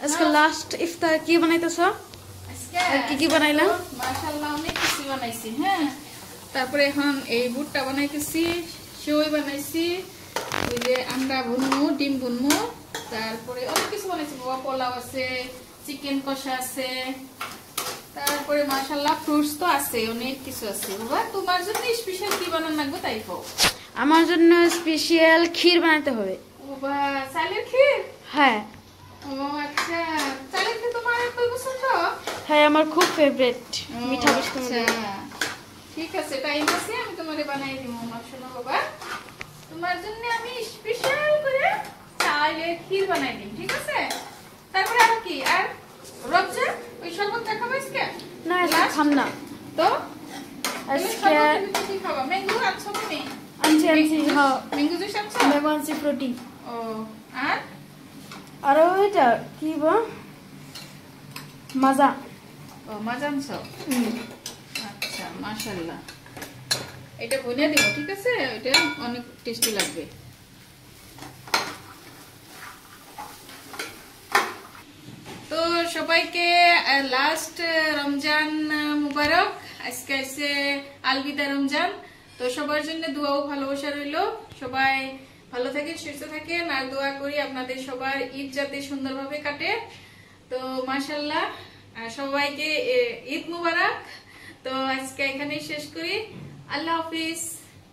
আজকে লাস্ট ইফতার কি বানাইতেছো? আর কি বানাইলা? মাশাআল্লাহ অনেক কিছু বানাইছি। হ্যাঁ, তারপরে এখন এই বুটটা বানাইতেছি, সেওই বানাইছি, ওই যে আন্ডা ভুনমু, ডিম ভুনমু, তারপরে অনেক কিছু বানাইছি বাবা। পোলাও আছে, চিকেন কষা আছে, তারপরে মাশাআল্লাহ ফ্রুটস তো আছে, অনেক কিছু আছে বাবা। তোমার জন্য স্পেশাল কি বানানো লাগবে তাই কও। আমার জন্য স্পেশাল ক্ষীর বানাতে হবে। বাবা, চালের ক্ষীর? হ্যাঁ। ও আচ্ছা, চালের ক্ষীর তোমার এত পছন্দ? হ্যাঁ, আমার খুব ফেভারিট মিঠা মিষ্টি। ঠিক আছে, টাইম আছে, আমি তোমারে বানাই দিব। শোনো বাবা, তোমার জন্য আমি স্পেশাল করে চালের ক্ষীর বানাই দিই, ঠিক আছে? তারপরে আর কি, আর রমজান ওই শরবতটা খাবে আজকে? না, খাম না তো আজকে। কি খাবা? ম্যাঙ্গো আনছো তুমি? আনছি। হ্যাঁ, ম্যাঙ্গো জুস আনছো? ম্যাঙ্গো আনছি, ফ্রুটি। ও, আর আর ওইটা কি মাজা। ও, মাজা আনছো? আচ্ছা, মাশাআল্লাহ। এটা বলে দিব, ঠিক আছে? এটা অনেক টেস্টি লাগবে। তো সবাইকে লাস্ট রমজান মুবারক। আজকে আছে আলবিদা রমজান। তো সবার জন্য দোয়া ও ভালোবাসা রইল। সবাই ভালো থাকেন, সুস্থ থাকেন, আর দোয়া করি আপনাদের সবার ঈদ যাতে সুন্দরভাবে কাটে। তো মাশাআল্লাহ, সবাইকে ঈদ মুবারক। তো আজকে এখানেই শেষ করি। আল্লাহ হাফিজ।